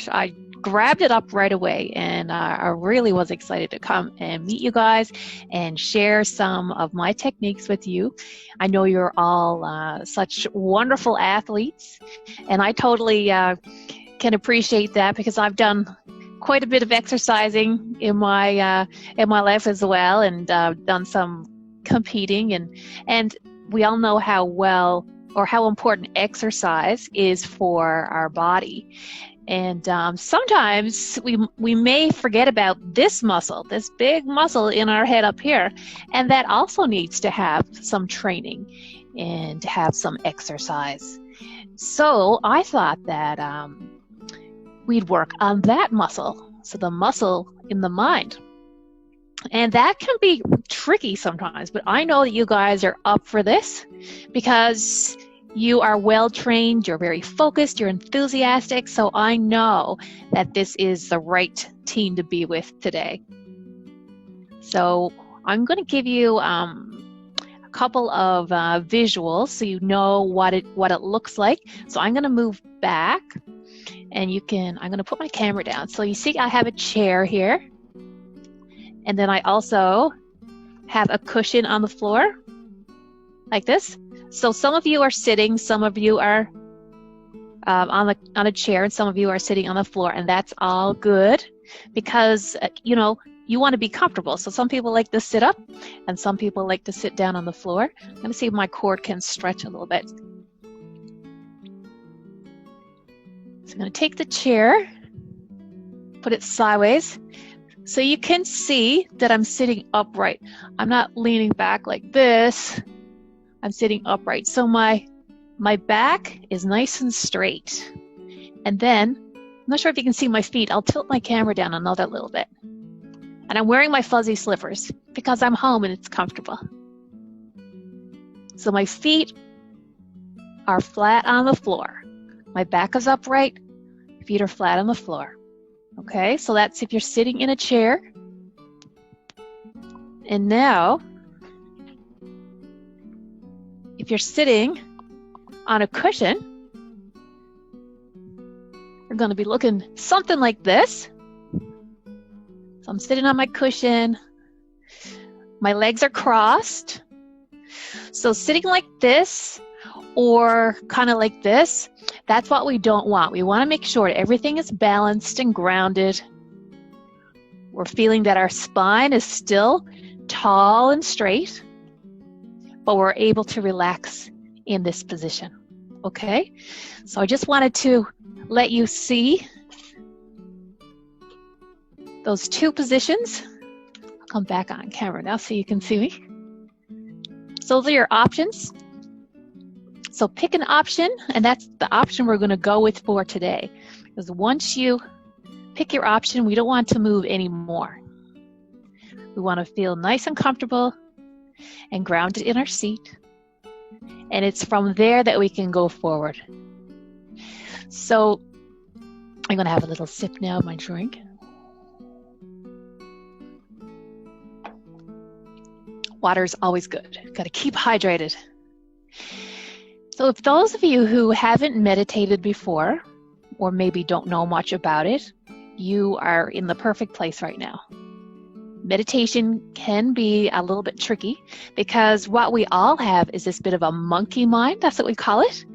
gosh, I grabbed it up right away, and I really was excited to come and meet you guys and share some of my techniques with you. I know you're all such wonderful athletes, and I totally can appreciate that because I've done quite a bit of exercising in my life as well, and done some competing, and we all know how well or how important exercise is for our body. And sometimes we may forget about this muscle, this big muscle in our head up here, and that also needs to have some training and to have some exercise. So I thought that we'd work on that muscle, so the muscle in the mind. And that can be tricky sometimes, but I know that you guys are up for this because you are well trained, you're very focused, you're enthusiastic, so I know that this is the right team to be with today. So I'm going to give you a couple of visuals so you know what it looks like. So I'm going to move back, and I'm going to put my camera down. So you see I have a chair here, and then I also have a cushion on the floor like this. So some of you are sitting, some of you are on a chair, and some of you are sitting on the floor, and that's all good because you want to be comfortable. So some people like to sit up, and some people like to sit down on the floor. I'm going to see if my cord can stretch a little bit. So I'm going to take the chair, put it sideways, so you can see that I'm sitting upright. I'm not leaning back like this. I'm sitting upright. So my back is nice and straight. And then, I'm not sure if you can see my feet. I'll tilt my camera down another little bit. And I'm wearing my fuzzy slippers because I'm home and it's comfortable. So my feet are flat on the floor. My back is upright. Feet are flat on the floor. Okay, so that's if you're sitting in a chair. And now, if you're sitting on a cushion, you're going to be looking something like this. So I'm sitting on my cushion. My legs are crossed. So sitting like this or kind of like this, that's what we don't want. We want to make sure everything is balanced and grounded. We're feeling that our spine is still tall and straight, but we're able to relax in this position. Okay? So I just wanted to let you see those two positions. I'll come back on camera now so you can see me. So those are your options. So pick an option, and that's the option we're going to go with for today. Because once you pick your option, we don't want to move anymore. We want to feel nice and comfortable and grounded in our seat. And it's from there that we can go forward. So I'm going to have a little sip now of my drink. Water is always good. Got to keep hydrated. So if those of you who haven't meditated before, or maybe don't know much about it, you are in the perfect place right now. Meditation can be a little bit tricky because what we all have is this bit of a monkey mind. That's what we call it.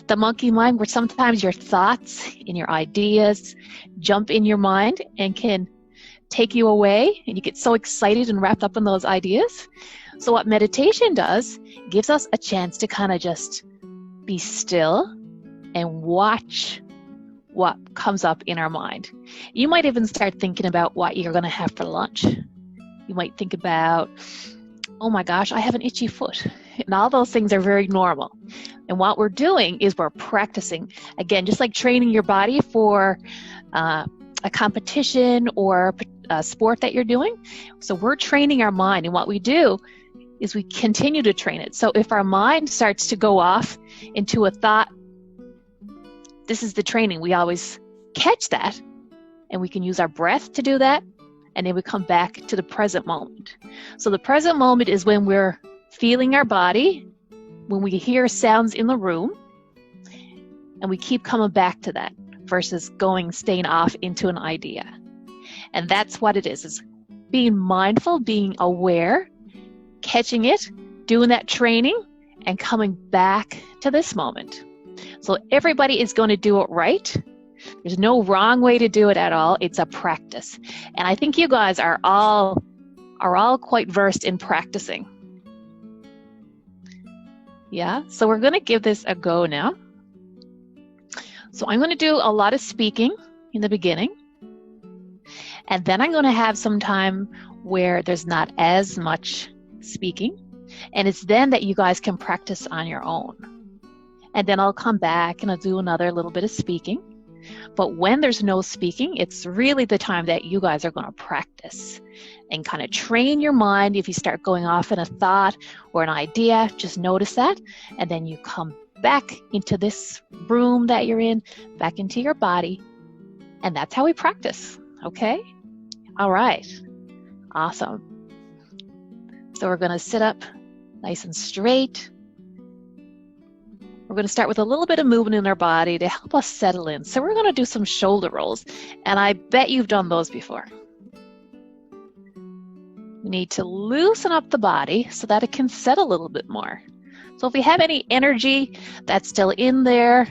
The monkey mind, where sometimes your thoughts and your ideas jump in your mind and can take you away, and you get so excited and wrapped up in those ideas. So what meditation does, gives us a chance to kind of just be still and watch what comes up in our mind. You might even start thinking about what you're going to have for lunch. You might think about, oh my gosh, I have an itchy foot. And all those things are very normal. And what we're doing is we're practicing. Again, just like training your body for a competition or a sport that you're doing. So we're training our mind. And what we do is we continue to train it. So if our mind starts to go off into a thought, this is the training. We always catch that, and we can use our breath to do that, and then we come back to the present moment. So the present moment is when we're feeling our body, when we hear sounds in the room, and we keep coming back to that. versus staying off into an idea. And that's what it is being mindful, being aware, catching it, doing that training, and coming back to this moment. So everybody is going to do it right. There's no wrong way to do it at all. It's a practice. And I think you guys are all quite versed in practicing. Yeah, so we're going to give this a go now. So I'm going to do a lot of speaking in the beginning. And then I'm going to have some time where there's not as much speaking. And it's then that you guys can practice on your own. And then I'll come back and I'll do another little bit of speaking. But when there's no speaking, it's really the time that you guys are going to practice and kind of train your mind. If you start going off in a thought or an idea, just notice that. And then you come back into this room that you're in, back into your body. And that's how we practice. Okay? All right. Awesome. So we're going to sit up nice and straight. We're going to start with a little bit of movement in our body to help us settle in. So we're going to do some shoulder rolls. And I bet you've done those before. We need to loosen up the body so that it can set a little bit more. So if we have any energy that's still in there,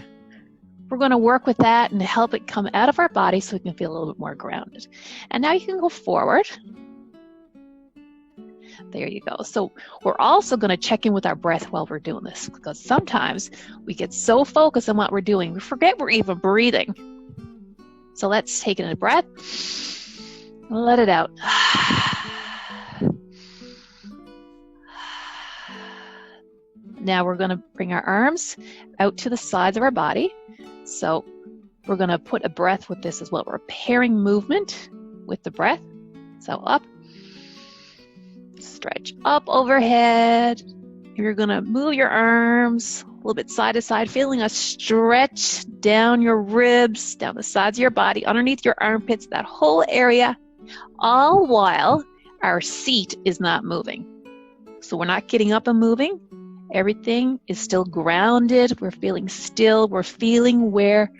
we're going to work with that and help it come out of our body so we can feel a little bit more grounded. And now you can go forward. There you go. So we're also going to check in with our breath while we're doing this, because sometimes we get so focused on what we're doing, we forget we're even breathing. So let's take in a breath. Let it out. Now we're going to bring our arms out to the sides of our body. So we're going to put a breath with this as well. We're pairing movement with the breath. So up, stretch up overhead. You're going to move your arms a little bit side to side, feeling a stretch down your ribs, down the sides of your body, underneath your armpits, that whole area, all while our seat is not moving. So we're not getting up and moving. Everything is still grounded. We're feeling still. We're feeling where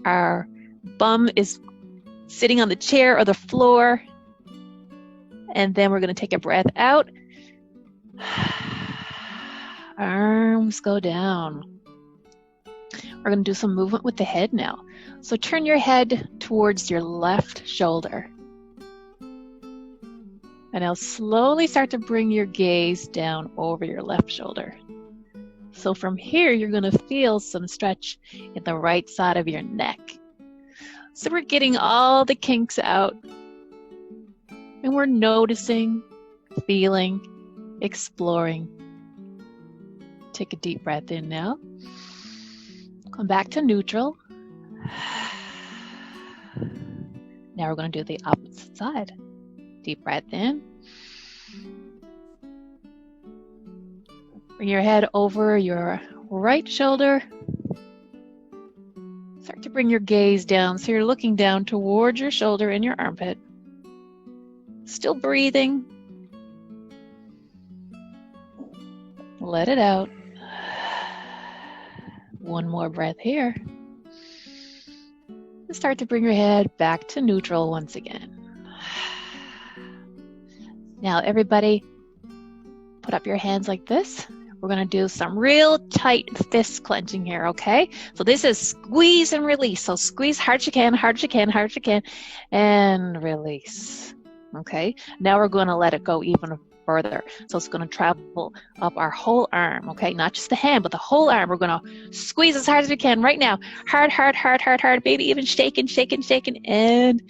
our bum is sitting on the chair or the floor. And then we're going to take a breath out. Arms go down. We're going to do some movement with the head now. So turn your head towards your left shoulder. And now slowly start to bring your gaze down over your left shoulder. So from here, you're going to feel some stretch in the right side of your neck. So we're getting all the kinks out. And we're noticing, feeling, exploring. Take a deep breath in now. Come back to neutral. Now we're going to do the opposite side. Deep breath in. Bring your head over your right shoulder. Start to bring your gaze down. So you're looking down towards your shoulder and your armpit. Still breathing. Let it out. One more breath here. And start to bring your head back to neutral once again. Now everybody, put up your hands like this. We're going to do some real tight fist clenching here, okay? So this is squeeze and release. So squeeze hard as you can, hard as you can, hard as you can, and release, okay? Now we're going to let it go even further. So it's going to travel up our whole arm, okay? Not just the hand, but the whole arm. We're going to squeeze as hard as we can right now. Hard, hard, hard, hard, hard. Maybe even shaking, shaking, shaking, and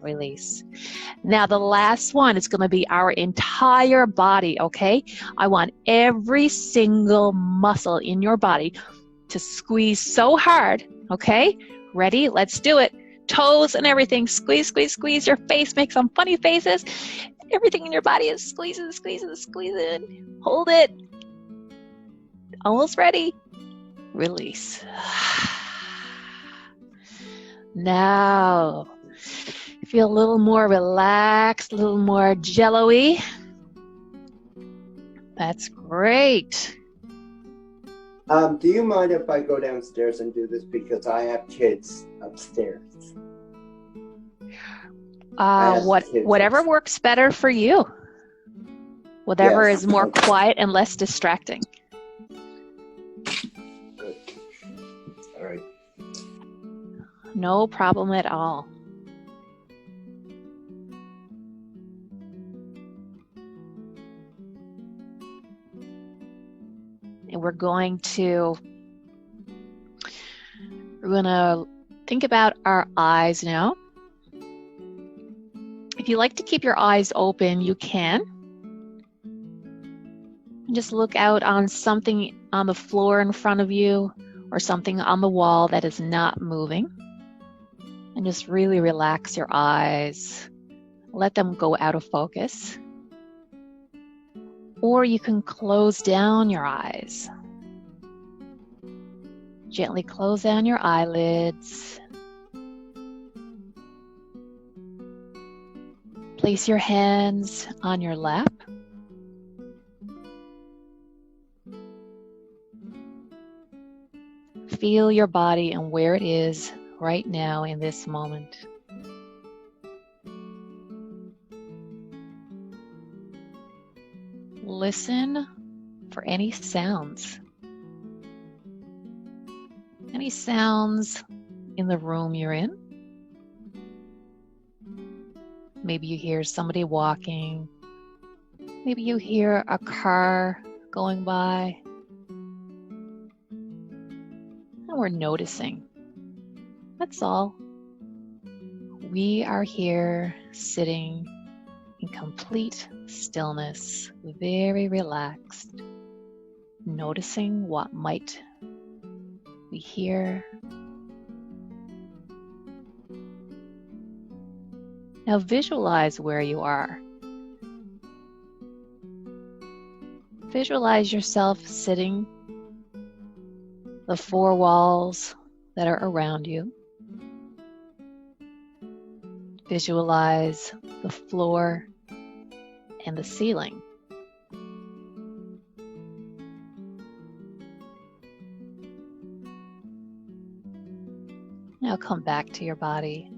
release. Now the last one is going to be our entire body, okay? I want every single muscle in your body to squeeze so hard, okay? Ready? Let's do it. Toes and everything. Squeeze, squeeze, squeeze. Your face, make some funny faces. Everything in your body is squeezing, squeezing, squeezing. Hold it. Almost ready. Release. Now, feel a little more relaxed, a little more jello-y. That's great. Do you mind if I go downstairs and do this, because I have kids upstairs? Whatever works better for you. Whatever Yes. is more Okay. quiet and less distracting. Good. All right. No problem at all. And we're going to think about our eyes now. If you like to keep your eyes open, you can. And just look out on something on the floor in front of you or something on the wall that is not moving. And just really relax your eyes. Let them go out of focus. Or you can close down your eyes. Gently close down your eyelids. Place your hands on your lap. Feel your body and where it is right now in this moment. Listen for any sounds. Any sounds in the room you're in. Maybe you hear somebody walking. Maybe you hear a car going by. And we're noticing. That's all. We are here sitting in complete stillness, very relaxed, noticing what might we hear. Now visualize where you are. Visualize yourself sitting, the four walls that are around you. Visualize the floor and the ceiling. Now come back to your body.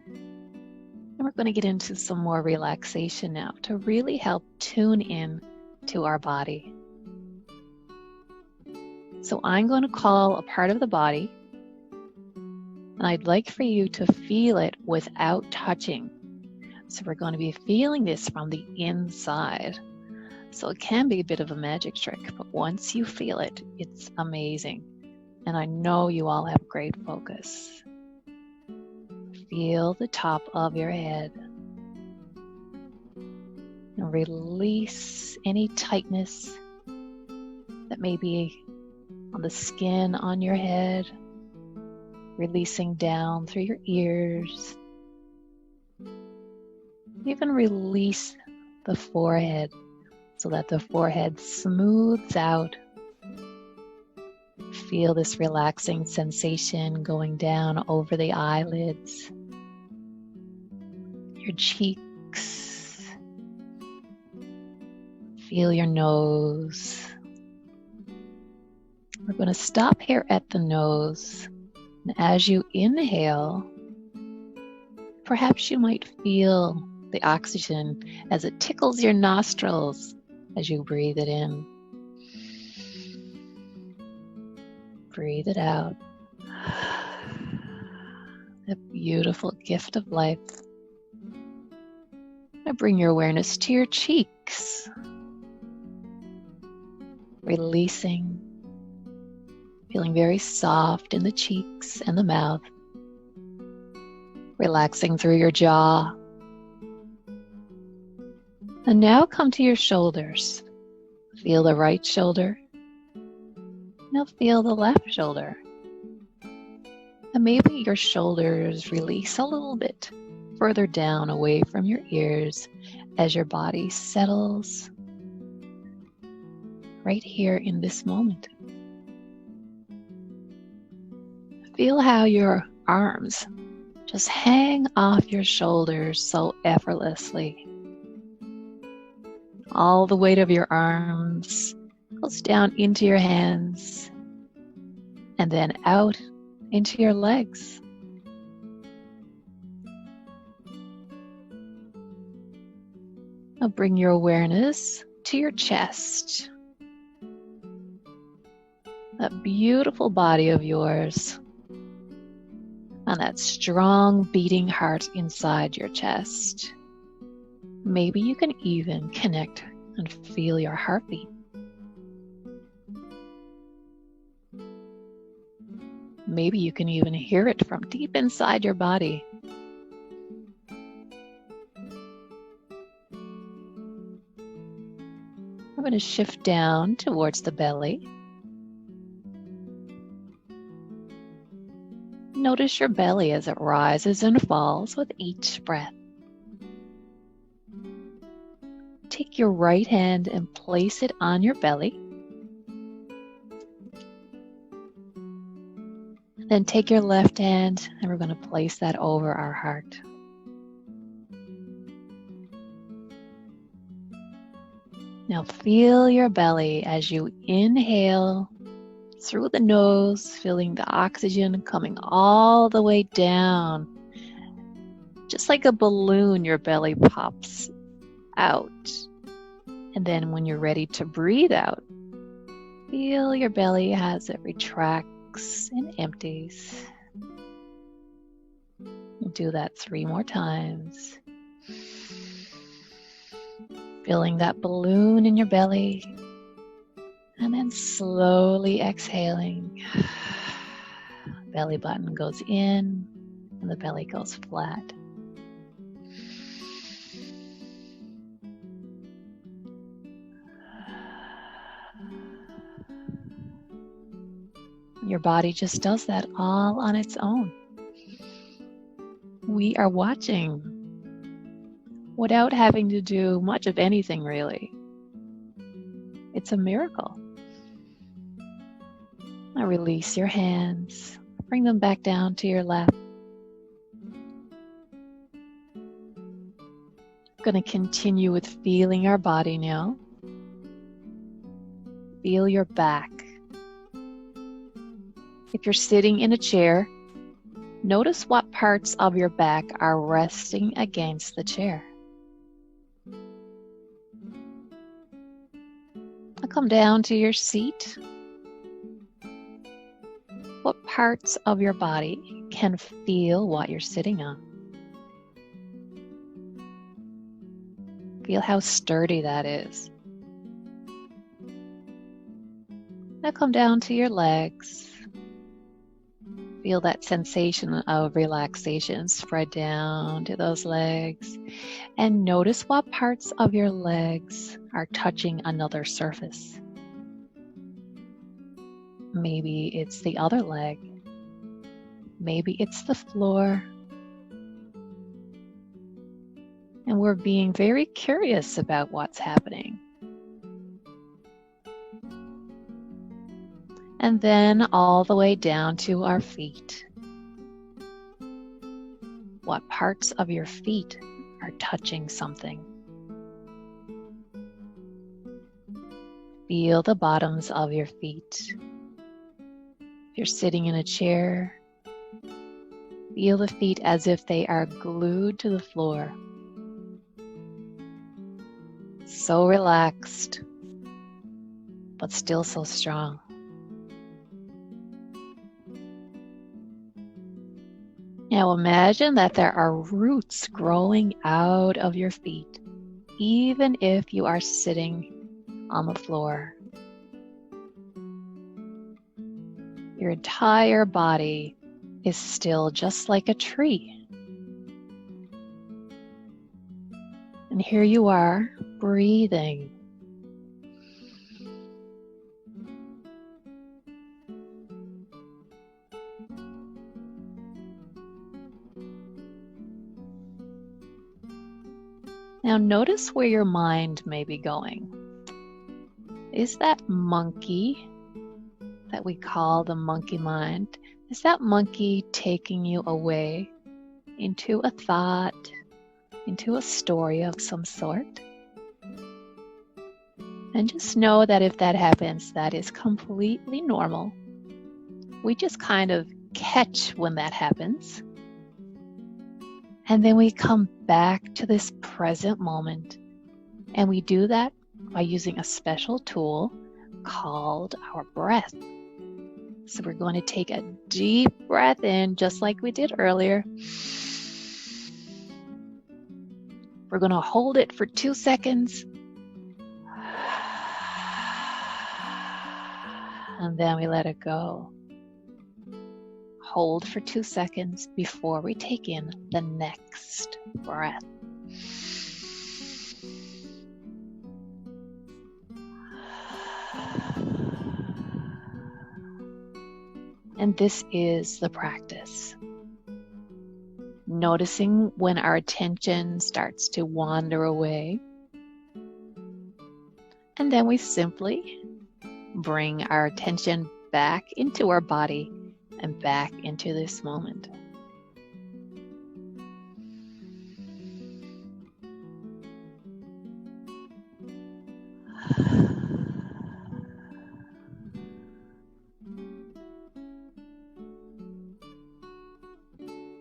And we're going to get into some more relaxation now to really help tune in to our body. So I'm going to call a part of the body, and I'd like for you to feel it without touching. So we're going to be feeling this from the inside. So it can be a bit of a magic trick, but once you feel it, it's amazing. And I know you all have great focus. Feel the top of your head. And release any tightness that may be on the skin on your head, releasing down through your ears. Even release the forehead so that the forehead smooths out. Feel this relaxing sensation going down over the eyelids, your cheeks. Feel your nose. We're going to stop here at the nose. And as you inhale, perhaps you might feel the oxygen as it tickles your nostrils as you breathe it in. Breathe it out. A beautiful gift of life. Now bring your awareness to your cheeks. Releasing. Feeling very soft in the cheeks and the mouth. Relaxing through your jaw. And now come to your shoulders. Feel the right shoulder. Now feel the left shoulder. And maybe your shoulders release a little bit further down away from your ears as your body settles right here in this moment. Feel how your arms just hang off your shoulders so effortlessly. All the weight of your arms Goes down into your hands and then out into your legs. Now bring your awareness to your chest. That beautiful body of yours and that strong beating heart inside your chest. Maybe you can even connect and feel your heartbeat. Maybe you can even hear it from deep inside your body. I'm going to shift down towards the belly. Notice your belly as it rises and falls with each breath. Take your right hand and place it on your belly. Then take your left hand and we're going to place that over our heart. Now feel your belly as you inhale through the nose, feeling the oxygen coming all the way down. Just like a balloon, your belly pops out. And then when you're ready to breathe out, feel your belly as it retracts and empties. We'll do that 3 more times. Feeling that balloon in your belly, and then slowly exhaling. Belly button goes in, and the belly goes flat. Your body just does that all on its own. We are watching without having to do much of anything, really. It's a miracle. Now release your hands. Bring them back down to your lap. I'm going to continue with feeling our body now. Feel your back. If you're sitting in a chair, notice what parts of your back are resting against the chair. Now come down to your seat. What parts of your body can feel what you're sitting on? Feel how sturdy that is. Now come down to your legs. Feel that sensation of relaxation spread down to those legs. And notice what parts of your legs are touching another surface. Maybe it's the other leg. Maybe it's the floor. And we're being very curious about what's happening. And then all the way down to our feet. What parts of your feet are touching something? Feel the bottoms of your feet. If you're sitting in a chair, feel the feet as if they are glued to the floor. So relaxed, but still so strong. Now imagine that there are roots growing out of your feet, even if you are sitting on the floor. Your entire body is still just like a tree. And here you are, breathing. Now notice where your mind may be going. Is that monkey that we call the monkey mind, is that monkey taking you away into a thought, into a story of some sort? And just know that if that happens, that is completely normal. We just kind of catch when that happens. And then we come back to this present moment. And we do that by using a special tool called our breath. So we're going to take a deep breath in, just like we did earlier. We're going to hold it for 2 seconds. And then we let it go. Hold for 2 seconds before we take in the next breath. And this is the practice. Noticing when our attention starts to wander away. And then we simply bring our attention back into our body and back into this moment.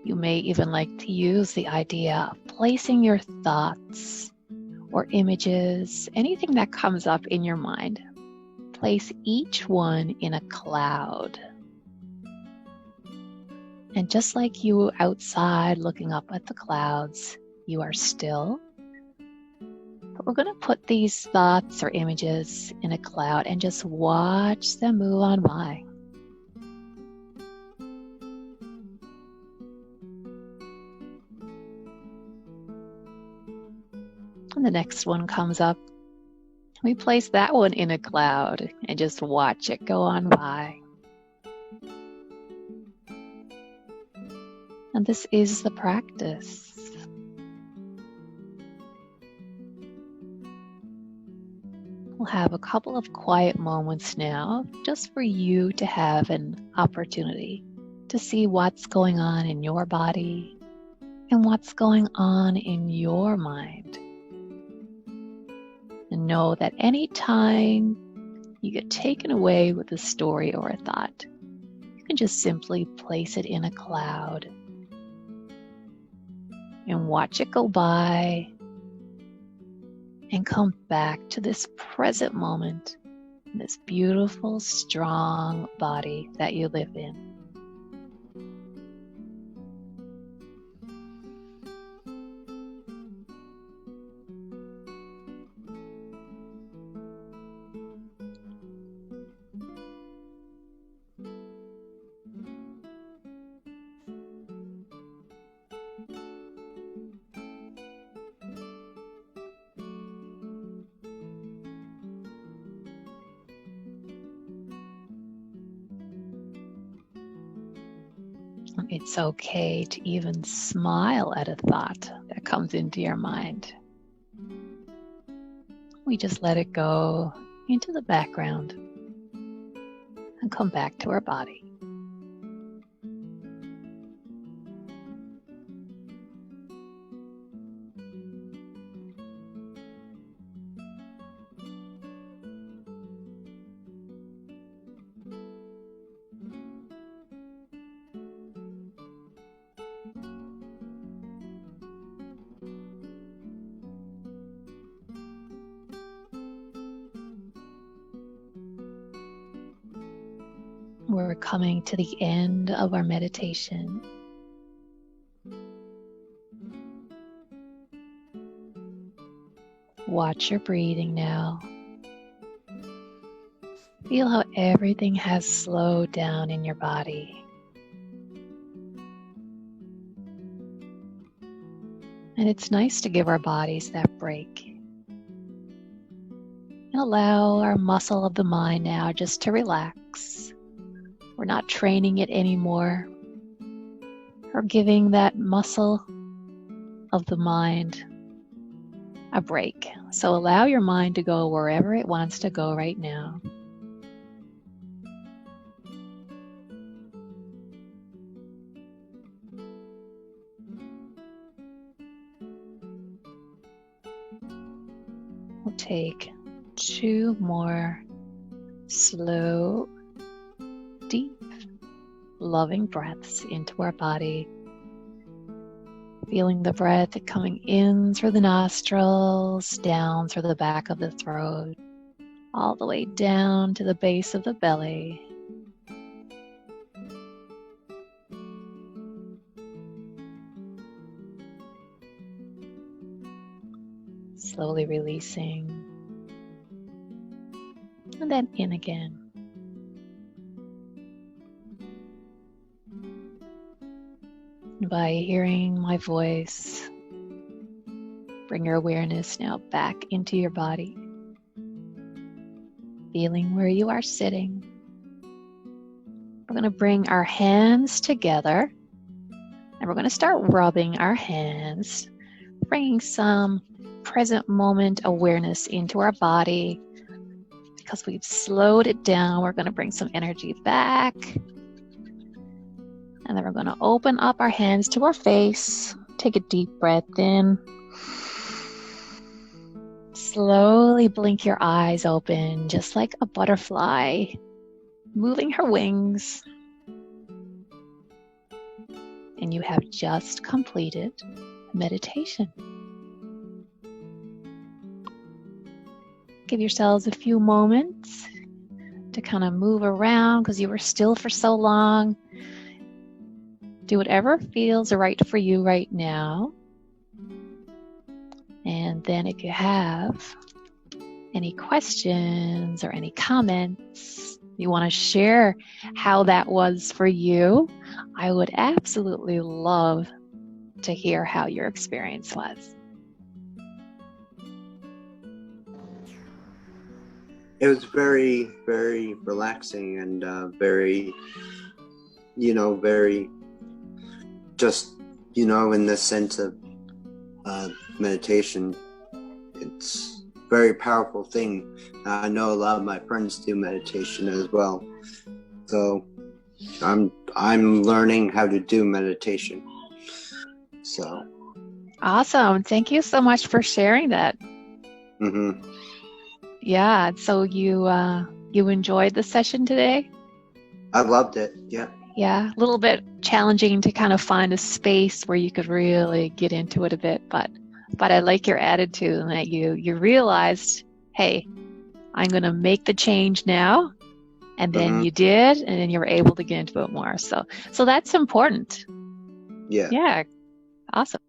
You may even like to use the idea of placing your thoughts or images, anything that comes up in your mind. Place each one in a cloud. And just like you outside looking up at the clouds, you are still. But we're going to put these thoughts or images in a cloud and just watch them move on by. And the next one comes up. We place that one in a cloud and just watch it go on by. And this is the practice. We'll have a couple of quiet moments now, just for you to have an opportunity to see what's going on in your body and what's going on in your mind. And know that anytime you get taken away with a story or a thought, you can just simply place it in a cloud and watch it go by and come back to this present moment, this beautiful, strong body that you live in. It's okay to even smile at a thought that comes into your mind. We just let it go into the background and come back to our body. We're coming to the end of our meditation. Watch your breathing now. Feel how everything has slowed down in your body. And it's nice to give our bodies that break. And allow our muscle of the mind now just to relax. We're not training it anymore. We're giving that muscle of the mind a break. So allow your mind to go wherever it wants to go right now. We'll take 2 more slow, deep, loving breaths into our body. Feeling the breath coming in through the nostrils, down through the back of the throat, all the way down to the base of the belly. Slowly releasing, and then in again. By hearing my voice, bring your awareness now back into your body, feeling where you are sitting. We're going to bring our hands together, and we're going to start rubbing our hands, bringing some present moment awareness into our body. Because we've slowed it down, we're going to bring some energy back. And then we're going to open up our hands to our face. Take a deep breath in. Slowly blink your eyes open, just like a butterfly, moving her wings. And you have just completed meditation. Give yourselves a few moments to kind of move around because you were still for so long. Do whatever feels right for you right now. And then if you have any questions or any comments, you want to share how that was for you, I would absolutely love to hear how your experience was. It was very, very relaxing and very, very just, in the sense of meditation. It's a very powerful thing. I know a lot of my friends do meditation as well. So I'm learning how to do meditation. So awesome. Thank you so much for sharing that. Mm-hmm. Yeah, so you enjoyed the session today? I loved it, yeah. Yeah, a little bit challenging to kind of find a space where you could really get into it a bit, but I like your attitude and that you realized, hey, I'm going to make the change now, and then you did, and then you were able to get into it more. So that's important. Yeah. Yeah, awesome.